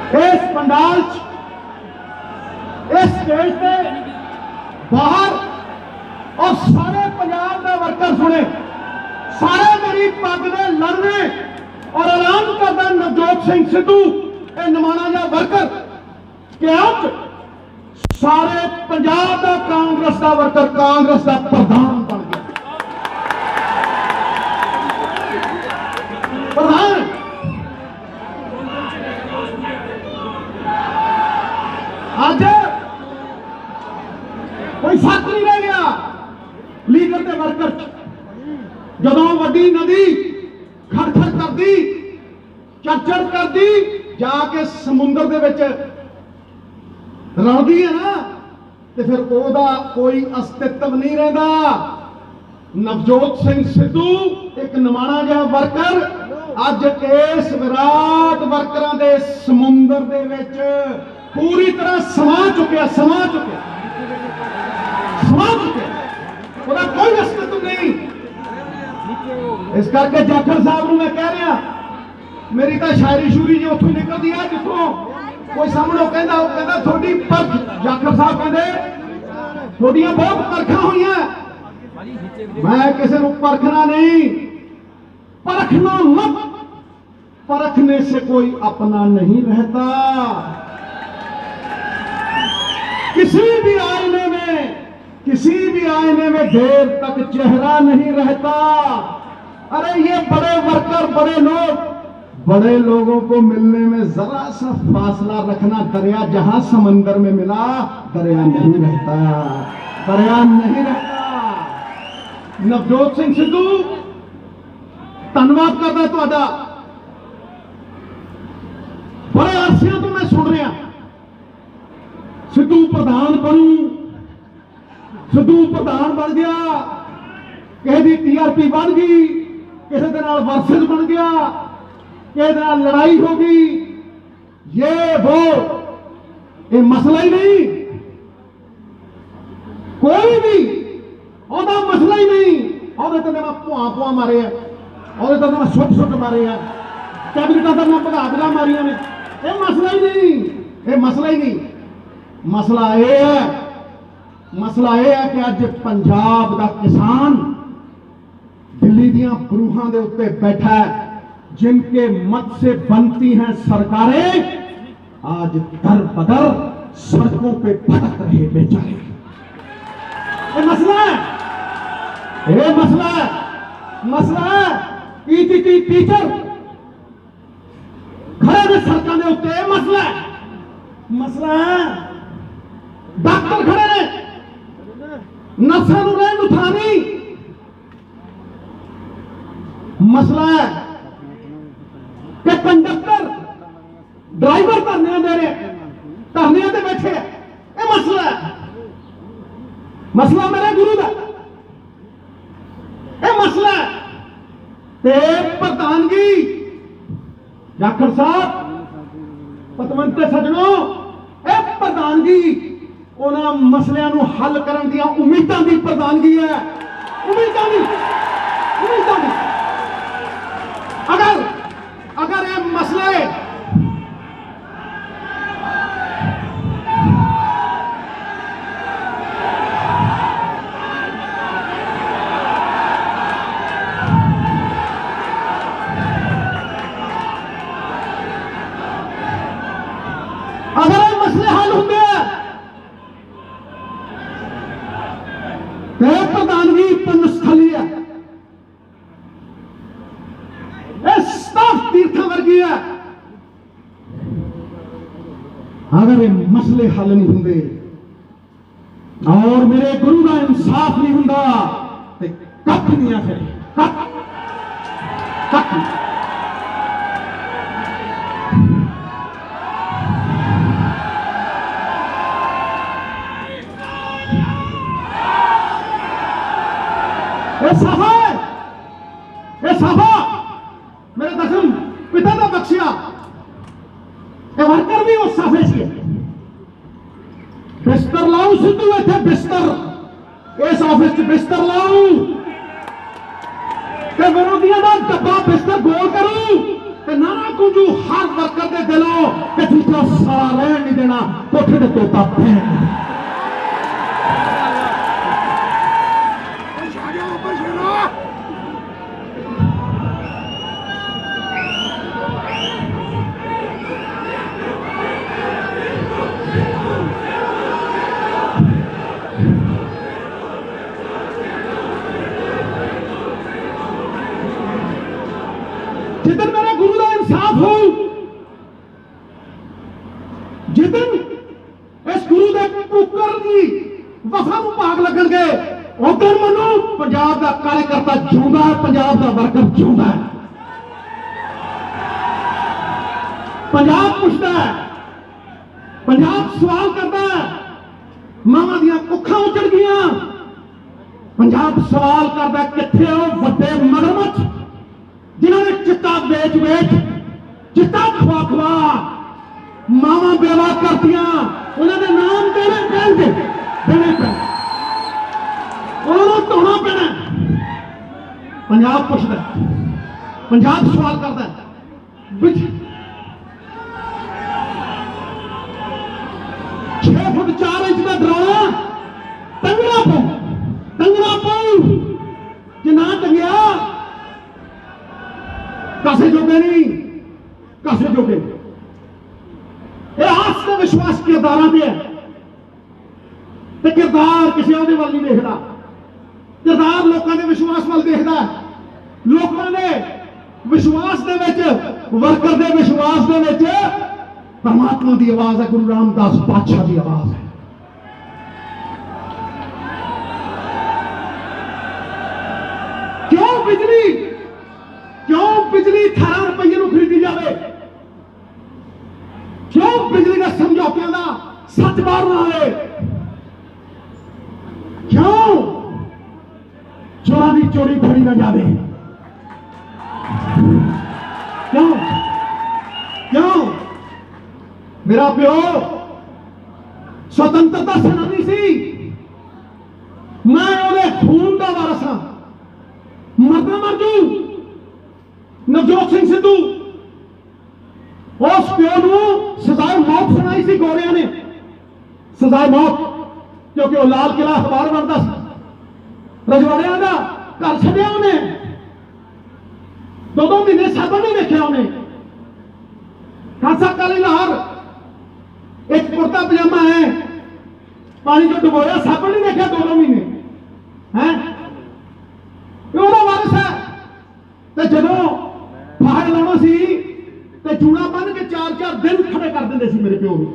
इस पंडाल इस स्टेज पे बाहर और सारे पंजाब के वर्कर सुने, सारे मेरी पग ने लड़ने और ऐलान करता नवजोत सिंह सिद्धू ये नमाना जा वर्कर कि अब सारे पंजाब का कांग्रेस का वर्कर कांग्रेस का प्रधान बन गया। प्रधान आज कोई फर्क नहीं रह गया लीडर के वर्कर। जदों वड्डी नदी खड़खड़ कर दी, चढ़ कर दी, जाके समुद्र दे विच रलदी है ना, तो फिर ओदा कोई अस्तित्व नहीं रहता। नवजोत सिंह सिद्धू एक नमाना जिहा वर्कर अज इस विराट वर्करां दे समुद्र दे विच पूरी तरह समा चुकिया कोई अस्तित्व नहीं। इस करके जाखड़ साहब को मैं कह रहा, मेरी तो शायरी शूरी जी उतों निकलती है जितों कोई सामने कहता थोड़ी परख। जाखड़ साहब कहते थोड़ियां बहुत परखा हुई, मैं किसी को परखना नहीं, परखना मत, परखने से कोई अपना नहीं रहता। किसी भी आईने में देर तक चेहरा नहीं रहता। अरे ये बड़े वर्कर, बड़े लोगों को मिलने में जरा सा फासला रखना। दरिया जहां समंदर में मिला दरिया नहीं रहता। नवजोत सिंह सिद्धू धन्यवाद करता तुहाडा। बड़े अरसे तो मैं सुन रहा सिद्धू प्रधान बनू, सिद्धू प्रधान बन गया, किसी की TRP बन गई, किसी के नाल वर्सेज बन गया, किसी के नाल लड़ाई हो गई, ये वो, ये मसला ही नहीं। कोई भी ओदा मसला ही नहीं। ਉਹਦੇ ਤੇ ਮੈਂ ਭੁਆ ਮਾਰੇ ਆ, ਉਹਦੇ ਤੇ ਮੈਂ ਸੁੱਟ ਮਾਰੇ ਆ, ਕੈਬਨਿਟਾਂ ਤੇ ਮੈਂ ਭਗਾ ਮਾਰੀਆਂ ਨੇ। ਇਹ ਮਸਲਾ ਹੀ ਨਹੀਂ। मसला यह है कि अज पंजाब का किसान दिल्ली दियां बरूहां दे उत्ते बैठा है, जिनके मत से बनती हैं सरकारें, आज दर बदर सड़कों पे भटक रहे बेचारे। ये मसला है। PTT टीचर खड़े ने सड़कों के उत्ते, मसला है। डॉक्टर खड़े ने नर्सां नूं रहण नूं थां नहीं। मसला है कि कंडक्टर ड्राइवर धरने दे रहे, धरने ते बैठे। ये मसला मेरे गुरु का। ये मसला है ते प्रधानगी जाखड़ साहब, पतवंत सजनों, ये प्रधानगी उन्हां मसलियां नूं हल करन दी उम्मीदां दी प्रधानगी है। उम्मीदां दी। अगर ये मसले हल होंगे प्रधानगी पुण्यस्थली है, तीर्थ वर्गी है। अगर ये मसले हल नहीं होंगे और मेरे गुरु का इंसाफ नहीं होंगे तो कख नहीं है। फिर कख साफा मेरे दसम पिता का बख्शिया वर्कर भी उस साफे से बिस्तर लाऊ सिद्धू इतने बिस्तर इस ऑफिस बिस्तर लाऊ विरोधियों का डब्बा बिस्तर गोल करूं नारा कुंजू हर वर्कर के दिलों कि दूसरा सारा रहन नहीं देना, कोठे के तोता पहन जिदन मेरे गुरु का इंसाफ हो, जिदन इस गुरु के कुकर की वफा को भाग लगन गए, उधर मनो पंजाब का कार्यकर्ता जिंदा है, पंजाब का वर्कर जिंदा है। पंजाब पूछता है, पंजाब सवाल करता है, मावा दियां कुखा उजड़ गया, पंजाब सवाल करता किथे हो वड्डे मगरमच्छ जिन्होंने चिट्टा बेच बेच, चिट्टा खवा खवा मावा बेवा कर दिया, उन्होंने नाम देने पैंगे, देने पैंगे, उन्होंने धोना पैना। पंजाब पूछता है, पंजाब सवाल करता है, 6 फुट 4 इंच का डराना टंगना पाऊ जे ना टंगिया कासे जोगे नहीं, कासे जोगे। ये आस का विश्वास किरदार पे है, ते किरदार किसी और वाल नहीं देखता, किरदार लोगों के विश्वास वाल देखता है। लोगों ने विश्वास दे विच, वर्कर दे विश्वास दे विच परमात्मा की आवाज है, गुरु रामदास पातशाह की आवाज है। क्यों बिजली 18 रुपये में खरीदी जाए, क्यों बिजली के समझौतों का सच बाहर ना आए, क्यों चोरा की चोरी फड़ी ना जाए, क्यों क्यों मेरा प्यो स्वतंत्रता सेनानी सी, मैं ਉਹਦੇ खून का वारस हाँ, मरना मर जू। नवजोत सिंह सिद्धू उस प्यो को सजाए मौत सुनाई सी गोरिया ने, सजाए मौत, क्योंकि वह लाल किला अखबार बनता रजवाड़िया का घर छड़िया उन्हें, 2 महीने साबन नहीं देखा उन्हें। खालसा काली लाहौर एक कुर्ता पजामा है, पानी जो डुबोया, साबन नहीं देखा 2 महीने है, वारिस है। तो जदों फाड़ लाना सी ते चूड़ा बन के 4-4 दिन खड़े कर देंगे सी मेरे प्यो को,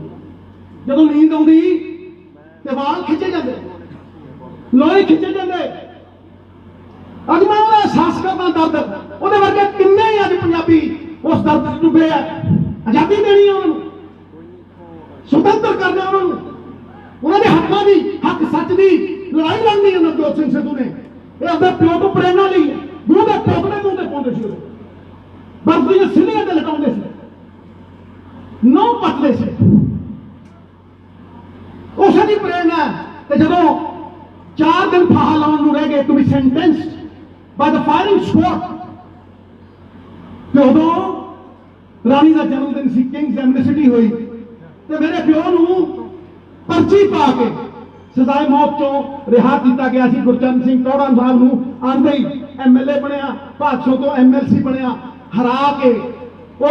जदों नींद आउंदी ते वाल खिंचे जाते, लोहे खिंचे जाते। अज मैं उहदा एहसास करदा दर्द, उहदे वर्गे किन्ने ही अज पंजाबी उस दर्द च डुबे है। आजादी देनी है उन्होंने, स्वतंत्र करना उन्होंने, उन्होंने हकों की, हक सच की लड़ाई लड़नी है। नवजोत सिंह सिद्धू ने ये अपने प्यो को प्रेरणा ली है, मूँह के पोतले मूँह से पाते थे, बर्फ दी सिलियां ते लटाउंदे सी, नौ पतले से, उसे की प्रेरणा है। जदों 4 दिन फाहा लाउण नूं रह गए, to be sentenced by the firing squad, ते उदों रानी का जन्मदिन सी, किंग्स एमनेसिटी हुई, ते मेरे प्यो नूं पर्ची पा के सजाए मौत चों रिहा किया गया सी। गुरचरण सिंह टौड़ा साहब नूं आंदे ही MLA बनया, भादसों तो MLC बनया, हरा के वो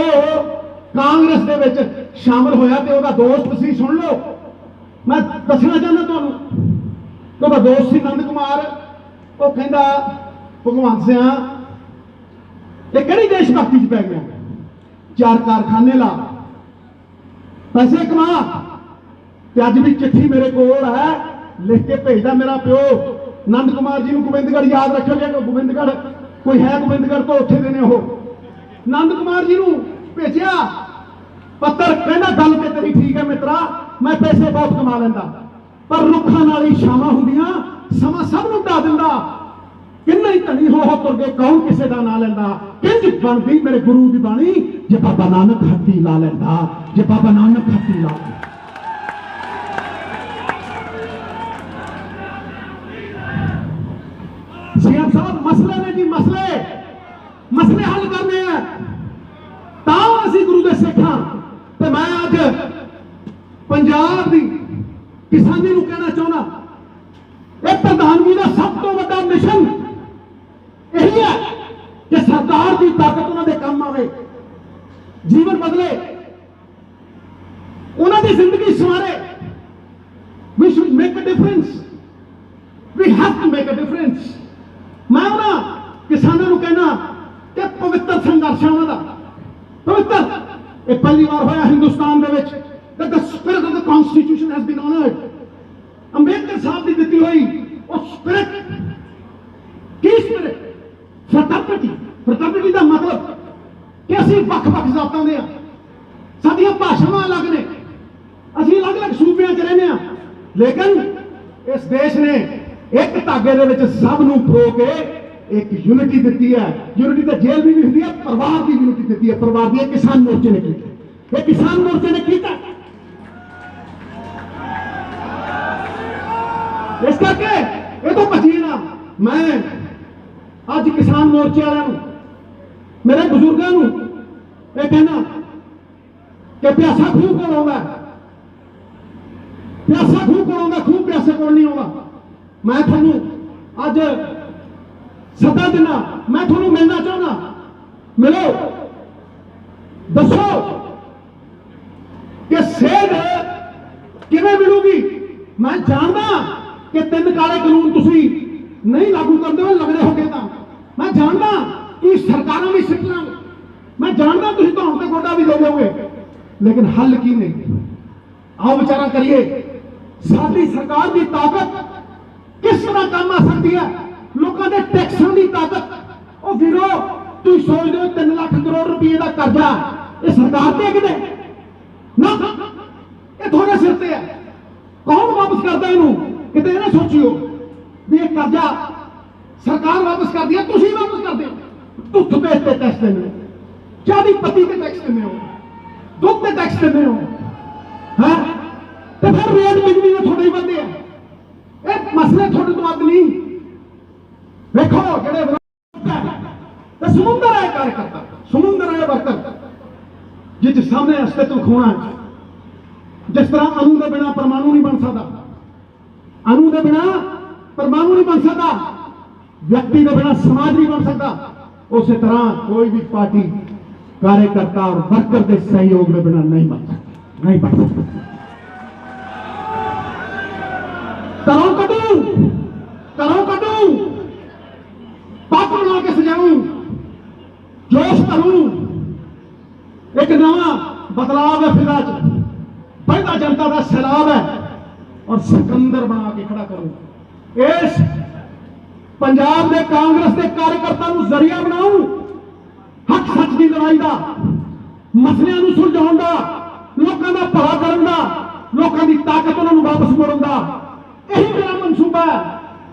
कांग्रेस दे विच शामिल होया, ते ओहदा दोस्त सी, सुन लो मैं दसना चाहना तुहानूं, तो ओहदा दोस्त सी नंद कुमार। वो कहंदा भगवंत सिंह ये किहड़ी देशभक्ति च पै गया, 4 कारखाने ला, पैसे कमा, ते अज भी चिट्ठी मेरे कोल है, लिख के भेजदा मेरा प्यो नंद कुमार जी नूं। गोबिंदगढ़ याद रखोगे, गोबिंदगढ़ कोई है, गोबिंदगढ़ तो उत्थे दे ने ओह, नंद कुमार जी नूं भेजिया पत्तर, कहना गल ते तेरी ठीक है मित्रा, मैं पैसे बहुत कमा लैंदा, पर रुखां नाल ही छावां हुंदियां, समा सब नूं ढा दिंदा, किन्ने ही धनी हो तुर गए, कौन किसे दा ना लैंदा, किंज बनदी मेरे गुरु दी बाणी, जे बाबा नानक हत्ती ला लैंदा, जे बाबा नानक हत्ती ला लैंदा। सीएम साहब मसले ने जी, मसले हल करने हैं, ਅਸੀਂ ਗੁਰੂ ਦੇ ਸਿੱਖ ਹਾਂ ਤੇ ਮੈਂ ਅੱਜ ਪੰਜਾਬ ਦੀ ਕਿਸਾਨੀ ਨੂੰ ਕਹਿਣਾ ਚਾਹੁੰਦਾ, ਇਹ ਪ੍ਰਧਾਨਗੀ ਦਾ ਸਭ ਤੋਂ ਵੱਡਾ ਮਿਸ਼ਨ ਇਹੀ ਹੈ ਕਿ ਸਰਕਾਰ ਦੀ ਤਾਕਤ ਉਹਨਾਂ ਦੇ ਕੰਮ ਆਵੇ, ਜੀਵਨ ਬਦਲੇ, ਉਹਨਾਂ ਦੀ ਜ਼ਿੰਦਗੀ ਸੰਵਾਰੇ। We should make a difference. We have to make a difference. ਮੈਂ ਉਹਨਾਂ ਕਿਸਾਨਾਂ ਨੂੰ ਕਹਿਣਾ ਕਿ ਪਵਿੱਤਰ ਸੰਘਰਸ਼ ਉਹਨਾਂ ਦਾ ਪਵਿੱਤਰ, ਇਹ ਪਹਿਲੀ ਵਾਰ ਹੋਇਆ ਹਿੰਦੁਸਤਾਨ ਦੇ ਵਿੱਚ that the spirit of the constitution has been honored. Ambedkar ਸਾਹਿਬ ਦੀ ਦਿੱਤੀ ਹੋਈ ਉਹ ਸਪਿਰਿਟ, ਕੀ ਸਪਿਰਿਟ? ਫਰਟਰਨਿਟੀ ਦਾ ਮਤਲਬ ਕਿ ਅਸੀਂ ਵੱਖ-ਵੱਖ ਜ਼ਾਤਾਂ ਦੇ ਆ, ਸਾਡੀਆਂ ਭਾਸ਼ਾਵਾਂ ਅਲੱਗ ਨੇ, ਅਸੀਂ ਅਲੱਗ-ਅਲੱਗ ਸੂਬਿਆਂ 'ਚ ਰਹਿੰਦੇ ਆ, ਲੇਕਿਨ ਇਸ ਦੇਸ਼ ਨੇ ਇੱਕ ਧਾਗੇ ਦੇ ਵਿੱਚ ਸਭ ਨੂੰ ਪਰੋ ਕੇ ਇੱਕ ਯੂਨਿਟੀ ਦਿੱਤੀ ਹੈ। ਯੂਨਿਟੀ ਤਾਂ ਜੇਲ੍ਹ ਵੀ ਹੁੰਦੀ ਹੈ, ਪਰਿਵਾਰ ਦੀ ਯੂਨਿਟੀ ਦਿੱਤੀ ਹੈ। ਪਰਿਵਾਰ ਦੀ ਕਿਸਾਨ ਮੋਰਚੇ ਨੇ ਕੀਤੀ, ਇਹ ਕਿਸਾਨ ਮੋਰਚੇ ਨੇ ਕੀਤਾ। ਇਸ ਕਰਕੇ ਇਹ ਤੋਂ ਬਚੀ ਨਾ। ਮੈਂ ਅੱਜ ਕਿਸਾਨ ਮੋਰਚੇ ਵਾਲਿਆਂ ਨੂੰ, ਮੇਰੇ ਬਜ਼ੁਰਗਾਂ ਨੂੰ ਇਹ ਕਹਿਣਾ ਕਿ ਪਿਆਸਾ ਖੂਹ ਕੋਲ ਆਉਂਦਾ, ਪਿਆਸਾ ਖੂਹ ਕੋਲ ਆਉਂਦਾ, ਖੂਹ ਪਿਆਸੇ ਕੋਲ ਨਹੀਂ ਆਉਂਦਾ। ਮੈਂ ਤੁਹਾਨੂੰ ਅੱਜ ਸੱਦਾ ਦਿਨਾ, ਮੈਂ ਤੁਹਾਨੂੰ ਮਿਲਣਾ ਚਾਹੁੰਦਾ, ਮਿਲੋ, ਦੱਸੋ ਕਿ ਸੇਧ ਕਿਵੇਂ ਮਿਲੂਗੀ। ਮੈਂ ਜਾਣਦਾ ਕਿ 3 ਕਾਲੇ ਕਾਨੂੰਨ ਤੁਸੀਂ ਨਹੀਂ ਲਾਗੂ ਕਰਦੇ ਹੋ, ਲੱਗਦੇ ਹੋਗੇ ਤਾਂ ਮੈਂ ਜਾਣਦਾ ਕਿ ਸਰਕਾਰਾਂ ਵੀ ਸਿੱਟ ਲਾਂਗੇ, ਮੈਂ ਜਾਣਦਾ ਤੁਸੀਂ ਧੌਣ ਤੇ ਗੋਡਾ ਵੀ ਦੇ ਦਿਓਗੇ, ਲੇਕਿਨ ਹੱਲ ਕੀ ਨਹੀਂ। ਆਓ ਵਿਚਾਰਾ ਕਰੀਏ, ਸਾਡੀ ਸਰਕਾਰ ਦੀ ਤਾਕਤ ਕਿਸ ਤਰ੍ਹਾਂ ਕੰਮ ਆ ਸਕਦੀ ਹੈ। ਲੋਕਾਂ ਦੇ ਟੈਕਸਾਂ ਦੀ ਤਾਕਤ, ਉਹ ਵੀਰੋ ਤੁਸੀਂ ਸੋਚਦੇ ਹੋ 3 ਲੱਖ ਕਰੋੜ ਰੁਪਏ ਦਾ ਕਰਜ਼ਾ ਇਹ ਸਰਕਾਰ ਤੇ ਕਿਤੇ ਨਾ, ਇਹ ਤੁਹਾਡੇ ਸਿਰ ਤੇ ਹੈ। ਕੌਣ ਵਾਪਸ ਕਰਦਾ ਇਹਨੂੰ? ਕਿਤੇ ਇਹ ਨਾ ਸੋਚਿਓ ਵੀ ਇਹ ਕਰਜ਼ਾ ਸਰਕਾਰ ਵਾਪਸ ਕਰਦੀ ਹੈ, ਤੁਸੀਂ ਵਾਪਸ ਕਰਦੇ ਹੋ। ਦੁੱਧ ਤੇ ਟੈਕਸ ਦਿੰਦੇ ਹੋ, ਚਾਹ ਦੀ ਪੱਤੀ ਤੇ ਟੈਕਸ ਦਿੰਦੇ ਹੋ, ਦੁੱਧ ਤੇ ਟੈਕਸ ਦਿੰਦੇ ਹੋ, ਹੈ ਤੇ ਫਿਰ ਰੇਟ ਬਿਜਲੀ ਦੇ ਤੁਹਾਡੇ ਹੀ ਬੰਦੇ ਆ। ਇਹ ਮਸਲੇ ਤੁਹਾਡੇ ਤੋਂ ਅੱਧ ਨਹੀਂ। ਵੇਖੋ ਜਿਹੜੇ ਤੇ ਸਮੁੰਦਰ ਹੈ ਕਾਰਜਕਰਤਾ, ਸਮੁੰਦਰ ਹੈ ਵਰਕਰ, ਜਿਸ ਸਾਹਮਣੇ ਅਸਤਿਤਵ ਖੋਣਾ। ਜਿਸ ਤਰ੍ਹਾਂ ਅਣੂ ਦੇ ਬਿਨਾਂ ਪਰਮਾਣੂ ਨਹੀਂ ਬਣ ਸਕਦਾ, ਅਣੂ ਦੇ ਬਿਨਾਂ ਪਰਮਾਣੂ ਨਹੀਂ ਬਣ ਸਕਦਾ, ਵਿਅਕਤੀ ਦੇ ਬਿਨਾਂ ਸਮਾਜ ਨਹੀਂ ਬਣ ਸਕਦਾ, ਉਸੇ ਤਰ੍ਹਾਂ ਕੋਈ ਵੀ ਪਾਰਟੀ कार्यकर्ता और वर्कर के सहयोग में बिना नहीं बन सकता, नहीं बन सकता। करो कटू पाप बना के सजाऊं, जोश करूं, एक नवा बदलाव है फिजा च, पैदा जनता का सैलाब है और सिकंदर बना के खड़ा करूं। इस पंजाब के कांग्रेस के कार्यकर्ता जरिया बनाऊं हक सच की लड़ाई का, मसलियां नूं सुलझाउण दा, लोकां दा भला करन दा, लोकां दी ताकत उन्हां नूं वापस मोड़न दा। यही मेरा मनसूबा है,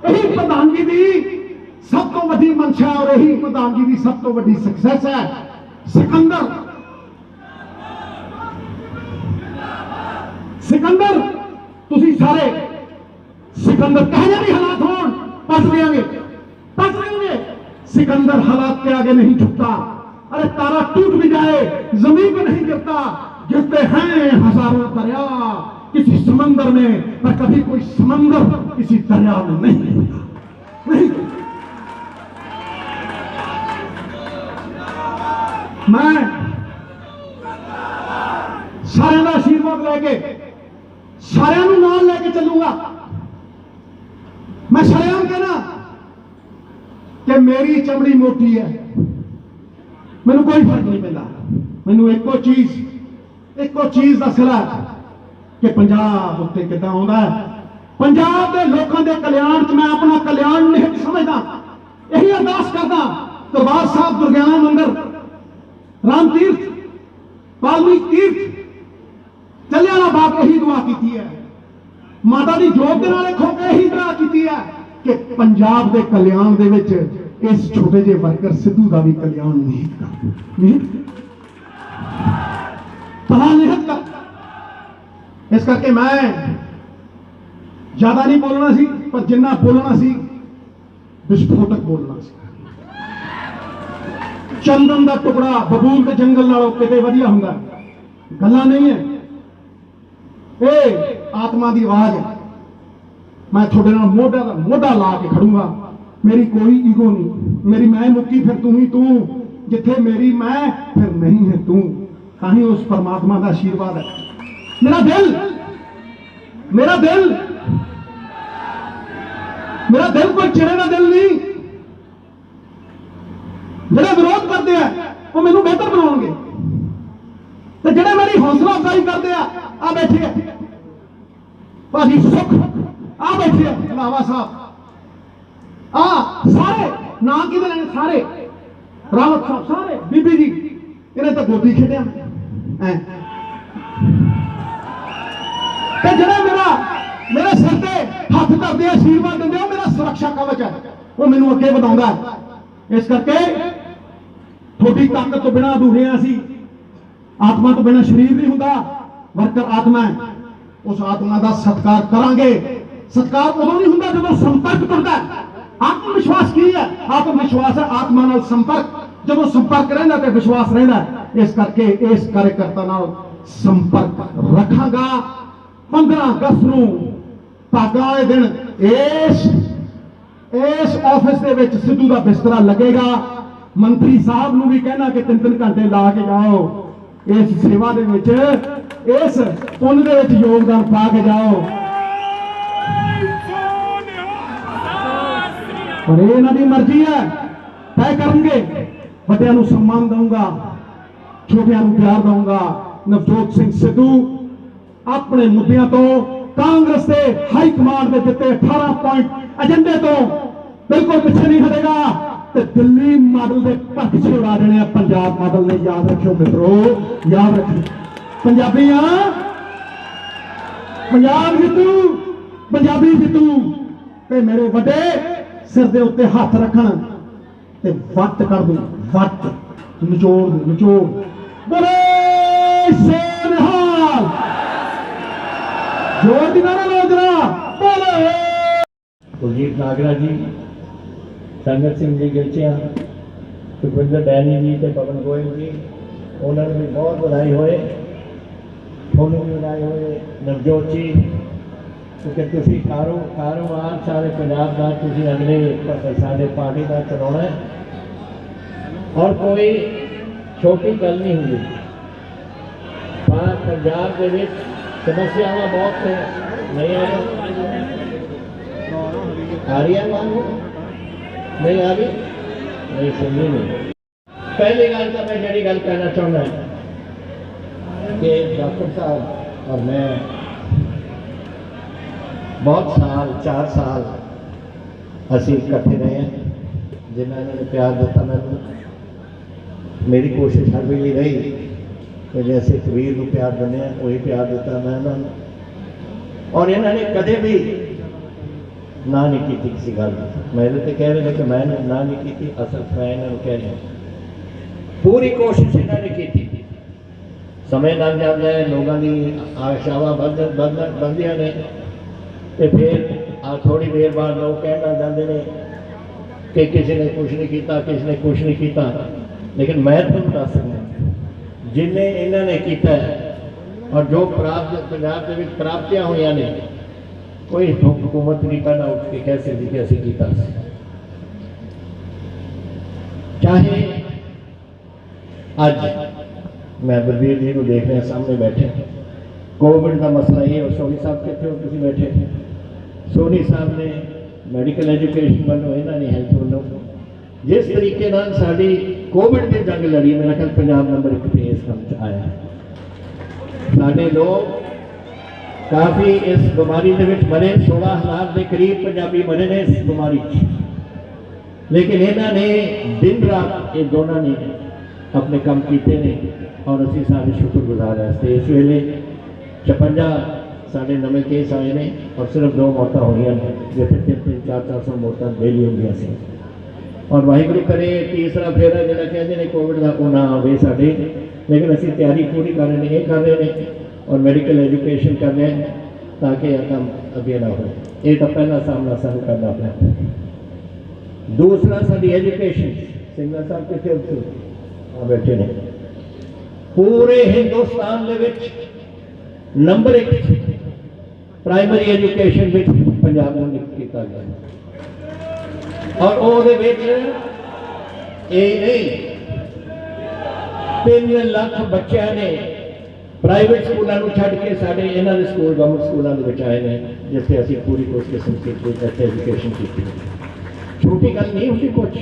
यही प्रधानगी दी सब तो वड्डी मंशा है और यही प्रधानगी दी सब तो वड्डी सक्सेस है। सिकंदर सिकंदर तुसी सारे सिकंदर कहे भी हालात होण पच लेंगे, पच लेंगे। सिकंदर हालात के आगे नहीं झुकता। अरे तारा टूट भी जाए जमीन पर नहीं गिरता, गिरते हैं हजारों दरिया किसी समंदर में, पर कभी कोई समंदर किसी दरिया में नहीं गिरता, नहीं। मैं सारे का आशीर्वाद लेके सारे नाल लेके चलूंगा। मैं शरेआम कहना कि मेरी चमड़ी मोटी है, मैनू कोई फर्क नहीं पैदा। मैनू एको चीज का सिला कि पंजाब उत्ते किदां आउंदा है। पंजाब के लोगों के कल्याण च मैं अपना कल्याण निहित समझदा। यही अरदास करदा, दरबार साहब दुर्गियाना मंदिर, राम तीर्थ, वाल्मीकि तीर्थ, जलियांवाला बाग यही दुआ की है। माता की जोत के नाल खो के यही दुआ की है कि पंजाब के कल्याण दे विच इस छोटे जे वर्कर सिद्धू का भी कल्याण निहित कर, भला निहित कर। इस करके मैं ज्यादा नहीं बोलना सी, पर जिन्ना बोलना सी विस्फोटक बोलना सी। चंदन का टुकड़ा बबूल के जंगल नालों किते वधिया हुंदा। गल्लां नहीं है, ये आत्मा की आवाज है। मैं थोड़े नाल मोढा दा मोढा ला के खड़ूंगा। मेरी कोई ईगो नहीं, मेरी मैं मुक्की फिर तू ही तू, जिथे मेरी मैं फिर नहीं है तू। ताही उस परमात्मा का आशीर्वाद है। मेरा दिल मेरा दिल मेरा दिल कोई चिड़े का दिल नहीं। ਜਿਹੜੇ ਵਿਰੋਧ ਕਰਦੇ ਆ ਉਹ ਮੈਨੂੰ ਬਿਹਤਰ ਬਣਾਉਣਗੇ, ਤੇ ਜਿਹੜੇ ਮੇਰੀ ਹੌਸਲਾ ਅਫਜ਼ਾਈ ਕਰਦੇ ਆ ਬੈਠੇ ਆ ਭਾਜੀ ਸੁਖ, ਆ ਬੈਠੇ ਆ ਲਾਵਾ ਸਾਹਿਬ, ਸਾਰੇ ਨਾ ਕਿਹਦੇ ਲੈਣੇ, ਸਾਰੇ ਰਾਵਤ ਸਾਹਿਬ, ਸਾਰੇ ਬੀਬੀ ਜੀ, ਇਹਨੇ ਤਾਂ ਗੋਦੀ ਖੇਡਿਆ ਤੇ ਜਿਹੜੇ ਮੇਰੇ ਸਿਰ ਤੇ ਹੱਥ ਧਰਦੇ ਆ, ਆਸ਼ੀਰਵਾਦ ਦਿੰਦੇ ਆ, ਉਹ ਮੇਰਾ ਸੁਰੱਖਿਆ ਕਵਚ ਹੈ, ਉਹ ਮੈਨੂੰ ਅੱਗੇ ਵਧਾਉਂਦਾ। ਇਸ ਕਰਕੇ थोड़ी ताकत तो बिना अधूरे असी, आत्मा तो बिना शरीर नहीं हुंदा, वर्कर आत्मा है। उस आत्मा का सत्कार करांगे। सत्कार उदों नहीं हुंदा जदों संपर्क टुटदा है। आत्मविश्वास की है? आत्मविश्वास है आत्मा नाल संपर्क। जदों संपर्क रहिंदा ते विश्वास रहिंदा। इस करके इस कार्यकर्ता नाल संपर्क रखांगा। 15 अगस्त नूं भागां वाले दिन इस ऑफिस दे विच सिद्धू दा बिस्तरा लगेगा। मंत्री साहब नूं भी कहना कि 3-3 घंटे ला के जाओ इस सेवा दे विच, इस पुण्य दे विच योगदान पा के जाओ। पर ये इन्हां दी मर्जी है, तय करनगे। वड्डियां नूं सम्मान दूंगा, छोटियां नूं प्यार दूंगा। नवजोत सिंह सिद्धू अपने मुद्दों तो कांग्रेस के हाई कमांड के दिते 18 पॉइंट एजेंडे तो बिल्कुल पीछे नहीं हटेगा। ते दिल्ली मॉडल के पक्षी उड़ा देने पंजाब मॉडल ने। याद रखियो मित्रों, याद रखियो पंजाबियां, पंजाब जितू, पंजाबी जितू। ते मेरे वड्डे सिर दे उत्ते हाथ रखन ते वट कर दूं, वट निचोड़ दूं, निचोड़। बोले सोनिहाल, जोर दी नारा लो जरा, बोले। कुलजीत नागरा जी, संगत सिंह जी गिलचिया, सुखविंदर डैनी जी ते पवन गोयल जी, उन्होंने भी बहुत बधाई होए, थोनों भी बधाई होए। नवजोत जी, क्योंकि तुसी कारोबार सारे पंजाब का तुसी अगले सारे पार्टी का चलाना है और कोई छोटी गल नहीं हुई। पर पंजाब के विच समस्यावां बहुत है, नहीं आ रही है नहीं आ गई, नहीं सुननी नहीं। पहली गल तो मैं जी गल कहना चाहना कि डॉक्टर साहब और मैं बहुत साल 4 साल असी इकट्ठे रहे हैं, जिन्होंने प्यार दिता मैंने। मेरी कोशिश हर वेले रही कि जैसे कबीर को प्यार दिने वही प्यार दिता मैं उन्होंने, और इन्होंने कदे भी ना नहीं की किसी गल। मेरे तो कह रहे थे कि मैं ना नहीं की, असल मैं इन्होंने कह रहा पूरी कोशिश इन्होंने की थी। समय लग जाता है, लोगों की आशावां बढ़दियां ने, तो फिर थोड़ी देर बाद लोग कहना चाहते हैं कि किसी ने कुछ नहीं किया, किसी ने कुछ नहीं किया। लेकिन मैं तुम दस सकता जिन्हें इन्होंने किया और जो प्राप्त पंजाब के प्राप्तियां हुई ने, कोई हुकूमत नहीं पहला उठ के कह सकती कि असं किया। चाहे अज मैं बलबीर जी को देख रहा सामने बैठे, कोविड का मसला ये, और सोनी साहब कितने हो तुम बैठे, सोनी साहब ने मैडिकल एजुकेशन वालों, इन्होंने हेल्थ वालों जिस तरीके साड़ी कोविड की जंग लड़ी, मेरा ख्याल पंजाब नंबर 1 पे इस काम च आया। साढ़े लोग काफ़ी इस बीमारी के मरे, 16,000 के करीब पंजाबी मरे ने इस बीमारी, लेकिन इन्होंने दिन रात ये दोनों ने अपने काम किए ने और असी सारे शुक्रगुजार हैं। इस वेले 56 साढ़े नवे केस आए ने और सिर्फ 2 मौतें हुई हैं, जिथे 300-400 मौतें डेली होंगे सी। और वाहिगुरू करे तीसरा फेरा जो कहते हैं कोविड का वो ना आए साढ़े, लेकिन असी तैयारी पूरी कर रहे हैं, कर रहे हैं और मेडिकल एजुकेशन कर रहे हैं ताकि यह काम अगे ना हो। ये तो पहला सामना सानू करना पैदा। दूसरा साड़ी एजुकेशन, सिंगला साहब कितने बैठे ने पूरे हिंदुस्तान दे विच नंबर 1 प्राइमरी एजुकेशन विच पंजाब नूं नियुक्त किया गया और ਉਹਦੇ ਵਿੱਚ ਇਹ नहीं 3 ਲੱਖ ਬੱਚਿਆਂ ਨੇ प्राइवेट स्कूलों को छड़ के साढ़े इन्हों के स्कूल गवर्नमेंट स्कूलों के आए हैं जिससे असी पूरी उस किस्म की एजुकेशन की छोटी गल नहीं होती कुछ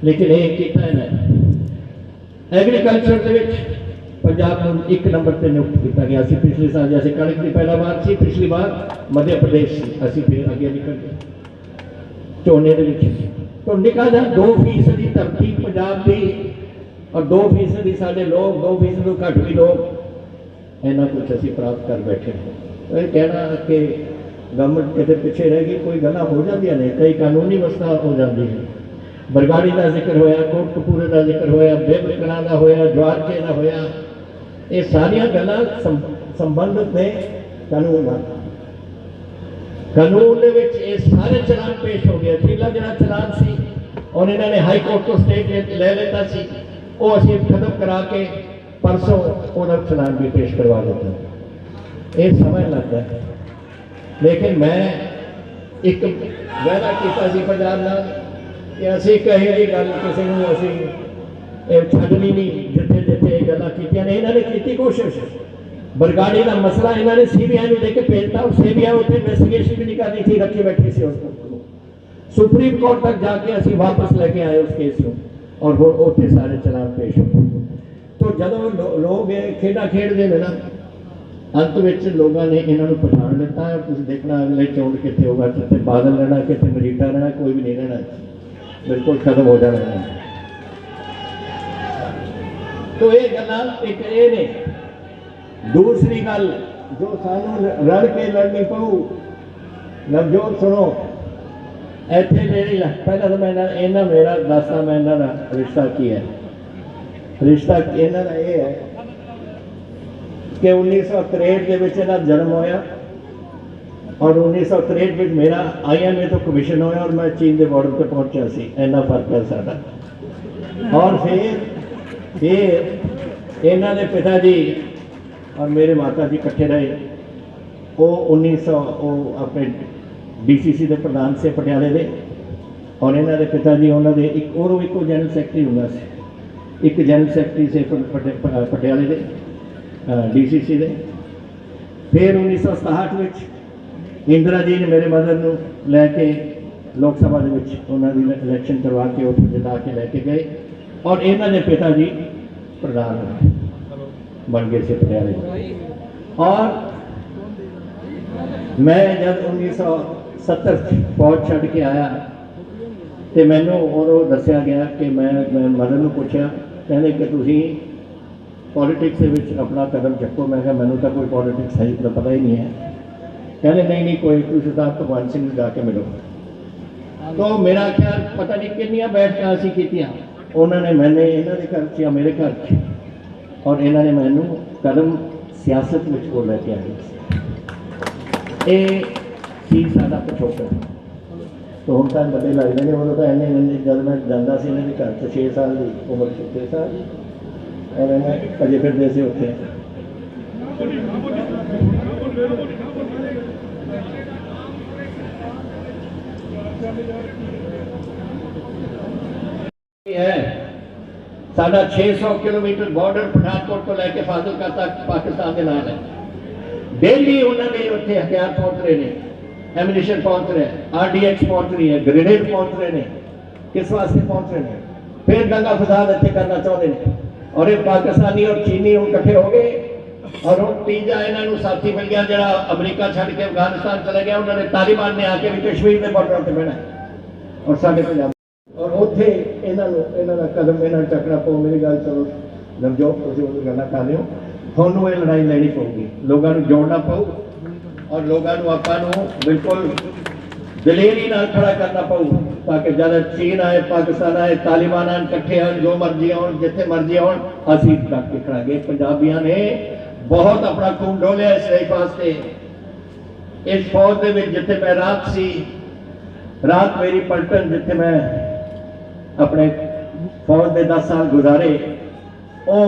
लेकिन ये किया इन्हें एग्रीकल्चर के पंजाब को 1 नंबर पर नियुक्त किया गया। पिछले साल जैसे कणक की पैदावार सी पिछली बार मध्य प्रदेश से असी फिर अगे निकल गए झोने के तो निका जा 2% धरती पंजाब की और 2% साढ़े लोग 2% तो घट भी लोग इन्ना कुछ असी प्राप्त कर बैठे हैं। तो ये कहना कि गवर्नमेंट कितने पिछे रह गई कोई गल्लां हो जांदियां ने कई कानूनी व्यवस्था हो जाती है। बरगाड़ी का जिक्र होया कोटकपूरे का जिक्र होया बेबकड़ा का होया द्वारके का होया ये सारिया गल्लां संबंधित ने कानून कानून दे विच ये सारे चलान पेश हो गए। पहला जिहड़ा चलान सी और इन्होंने हाई कोर्ट को स्टेट ले लेता सी वो असीं खत्म करा के परसों उहदा चलान भी पेश करवा देता। ये समय लगता है लेकिन मैं एक वायदा किया सी पंजाब नाल कि असीं कही जी गल किसी नूं असीं छड्डनी नहीं जिथे जिथे गल्लां कीतियां ने इन्होंने की कोशिश। बरगाड़ी का मसला इन्होंने CBI को लेके भेजता और CBI उत्थे इन्वेस्टिगेशन भी नहीं करनी थी रखी बैठी सी उसको सुप्रीम कोर्ट तक जाके असीं वापस लेके आए उस केस को और वो उत्थे सारे चलान पेश हो। तो जदों लोग खेडा खेडते हैं ना अंत में लोगों ने इन्होंने पछाण लिता है। तुम देखना अगले चोण कितने होगा कितने बादल रहना कितने मजीठा रहना कोई भी नहीं रहना बिल्कुल खत्म हो जाना है। तो ये गल्लां एक ये ने दूसरी गल जो सानू रल के लड़नी पऊ नवजोत सुनो इतने मेरी पहला तो मैं इन्होंने मेरा दसदा मैं इन्होंने रिश्ता की है। रिश्ता इन्होंने ये है कि 1963 के विच इन्हां जन्म होया और 1963 में मेरा IMA तो कमीशन होया और मैं चीन के बॉर्डर पर पहुंचा सी इन्ना फर्क है साडा। और फिर इन्हां दे पिताजी और मेरे माता जी इकट्ठे रहे वो 1900 अपने DCC के प्रधान से पटियाले दे और इन्हों के पिताजी उन्होंने एक और एक जनरल सैकटरी होंगे से एक जनरल सैकटरी से पटियाले दे DCC दे। फिर 1967 में इंदिरा जी ने मेरे मदर को लैके लोक सभा उन्होंने इलैक्शन करवा के उत्थे जिता के लैके गए और इन्हों के पिताजी प्रधान बन गए से पटियाले। और मैं जब 1970 फौज छड़ के आया तो मैनू और दसिया गया कि मैं मदर को पूछा कहने कि तुसी पॉलिटिक्स अपना कदम चक्को। मैं कहा मैनू तो कोई पॉलिटिक्स है तो पता ही नहीं है। कहने नहीं कोई तुम सरदार भगवंत सिंह जाके मिलो। तो मेरा ख्याल पता नहीं कितनी बैठक असी कीतियां उन्होंने मैंने इन्हों के घर या मेरे घर और इन्होंने मैनू कदम सियासत में वो लैके आए। ये सी साडा पिछोकड़। तो हम तो बड़े लगते हैं उदों तो इन्हें जब मैं जाता से इन्होंने घर से 6 साल की उम्र 6 साल और इन्हें अजे फिरते से उत्थे है साडा 600 किलोमीटर बॉर्डर पठानकोट को लैके फाजिलका तक पाकिस्तान के नाल है। डेली उन्होंने उत्थे हथियार पहुंच रहे हैं एमिनेशन पहुंच रहे हैं RDX पहुंच रही है ग्रेनेड पहुंच रहे हैं किस वास्ते पहुंच रहे हैं फिर दंगा फसाद इतने करना चाहते हैं। और ये पाकिस्तानी और चीनी हम इकट्ठे हो गए और हम तीजा इन्होंने साथी मिल गया जरा अमरीका छड़ के अफगानिस्तान चले गया। उन्होंने तालिबान ने आके भी कश्मीर के बॉर्डर पर बहना और साढ़े पंजाब और उत्थे इन्होंने कदम इन्होंने चकना पो। मेरी गल चलो नवजोत तुम गल्लां कर रहे हो थोनों ये लड़ाई लैनी पऊगी लोगों को जोड़ना पऊ और लोगों को आपां बिल्कुल दलेरी नाल खड़ा करना पऊ ताकि जब चीन आए पाकिस्तान आए तालिबान आए इकट्ठे आए जो मर्जी आन जिथे मर्जी आन असीं करके खड़ांगे। पंजाबियों ने बहुत अपना खून डोलिया इस देश वास्ते। इस फौज के विच जिथे मैं रात मेरी पलटन जिथे मैं अपने फौज के 10 साल गुजारे, वो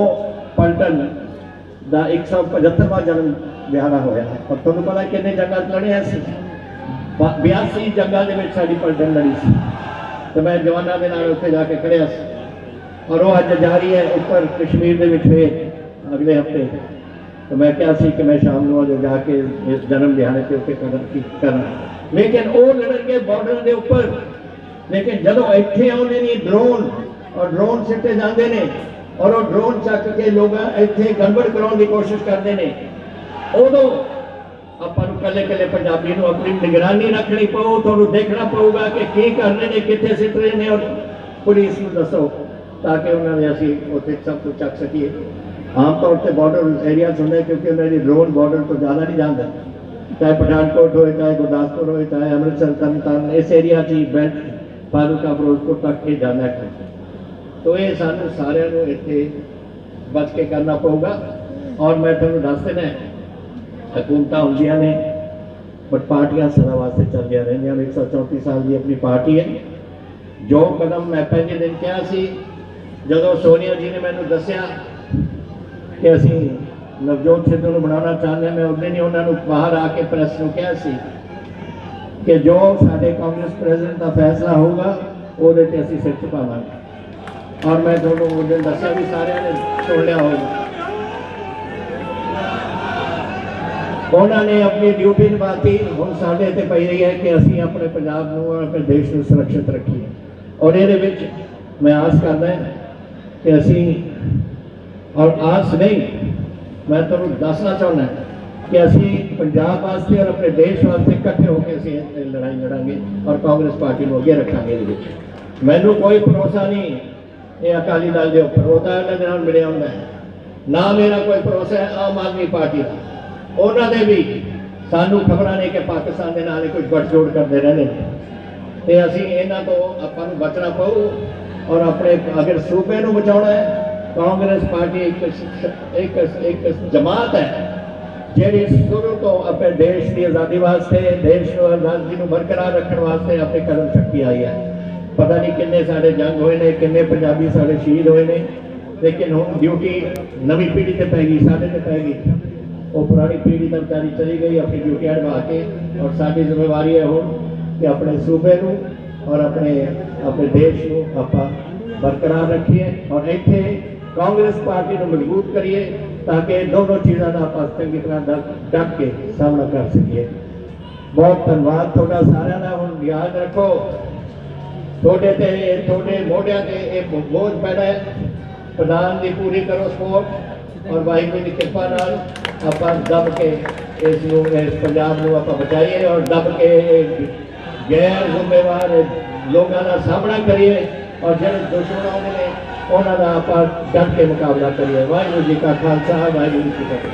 पलटन का 175वां जन्म दिहाड़ा होया। और तुहानूं पता किन्ने जंगां लड़िया सी? 82 जंगां दे विच साडी पलटन लड़ी सी। तो मैं जवानों के नाल उत्थे जाके खड़िया सी, और वो अज जा रही है ऊपर कश्मीर के फिर अगले हफ्ते। तो मैं क्या सी कि मैं शाम को जाके इस जन्म दिहाड़े के उत्ते करना, लेकिन वो लड़नगे बॉर्डर के उपर। लेकिन जदों इत्थे आउंदे ने ड्रोन और ड्रोन सिੱਟੇ ਜਾਂਦੇ ने, और वो ड्रोन चक के लोग इत्थे गड़बड़ कराउण की कोशिश करते हैं, उदों आपां नूं कल्ले कल्ले पंजाबी नूं अपनी निगरानी रखनी पऊ। तुहानूं देखना पऊगा कि की कर रहे हैं, कित्थे सिੱਟ रहे हैं, और पुलिस नूं दसो ताकि उन्होंने असीं उत्थे सब कुछ चक सकीए। आम तौर पर बॉर्डर एरिया होंगे क्योंकि उन्होंने ड्रोन बॉर्डर तो ज़्यादा नहीं जाता, चाहे पठानकोट हो, चाहे गुरदासपुर हो, चाहे अमृतसर तरनतारन, इस एरिया की बेल्ट फारूका फिरोजपुर तक ये जाना है। तो ये सानू सारिਆਂ ਨੂੰ ਇੱਥੇ बच के करना पऊगा। और मैं तुहानूं दस देना हुकूमतां हुंदियां ने पर पार्टियां सदा वास्ते चलदियां रहिंदियां। 134 साल की अपनी पार्टी है। जो कदम मैं पहले दिन कहा सी, जदों सोनिया जी ने मैनूं दस्सिया कि असीं नवजोत सिद्धू नूं बनाउणा चाहुंदे हां, मैं उस दिन ही उन्होंने बाहर आके प्रेस नूं कहा सी कि जो साडे कांग्रेस प्रेजिडेंट का फैसला होगा उहदे ते असीं सिर झुकावांगे। और मैं तुहानूं उस दिन दस्सिया भी सारिਆਂ ने सुन लिया होगा। उन्होंने अपनी ड्यूटी निभाती, हुण साडे ते पई रही है कि असीं अपने पंजाब नूं और अपने देश नूं सुरक्षित रखीए। और इहदे विच मैं आस करदा कि असीं, और आस नहीं, मैं तुहानूं दसना चाहुंदा कि असीं पंजाब वास्ते और अपने देश वास्ते इकट्ठे होकर असीं लड़ाई लड़ांगे और कांग्रेस पार्टी को अगे रखांगे। मैनूं कोई भरोसा नहीं ये अकाली दल के उपर, वो तो इन्होंने नाल मिलिया हुंदा है, ना मेरा कोई भरोसा है आम आदमी पार्टी का। उन्होंने भी सानू खबर ने कि पाकिस्तान के नाल कुछ गठजोड़ करते रहते हैं, तो असीं इन्हां तो आपां नूं बचना पऊ। और अपने अगर सूबे नूं बचाउणा है, कांग्रेस पार्टी एक जमात है जिहड़ी शुरू तो अपने देश की आज़ादी वास्ते, देश की आज़ादी को बरकरार रखने वास्ते अपने कदम चुकी आई है। पता नहीं किन्ने साढ़े जंग होए ने, किन्ने पंजाबी साढ़े शहीद होए ने, लेकिन हुण ड्यूटी नवी पीढ़ी ते पै गई, साढ़े ते पै गई। वो पुरानी पीढ़ी तो बेचारी चली गई अपनी ड्यूटी निभा के, और साडी जिम्मेवारी है हुण कि अपने सूबे नूं और अपने देश को आप बरकरार रखिए और इत्थे कांग्रेस पार्टी को मजबूत करिए ताकि दोनों चीज़ों का आप चंगी तरह डट के सामना कर सकिए। बहुत धन्यवाद थोड़ा सारिਆਂ ਦਾ। हुण याद रखो थोड़े मोढियां ते एक बोझ पैदा है, प्रधान की पूरी करो सपोर्ट और वाहिगुरू की कृपा नाल आप दब के इस पंजाब को आप बचाइए और दब के गैर जिम्मेवार लोगों का सामना करिए और जो दुश्मन आने उन्होंने आप डट के मुकाबला करिए। वाहिगुरू जी का खालसा, वाहिगुरू जी की फतेह।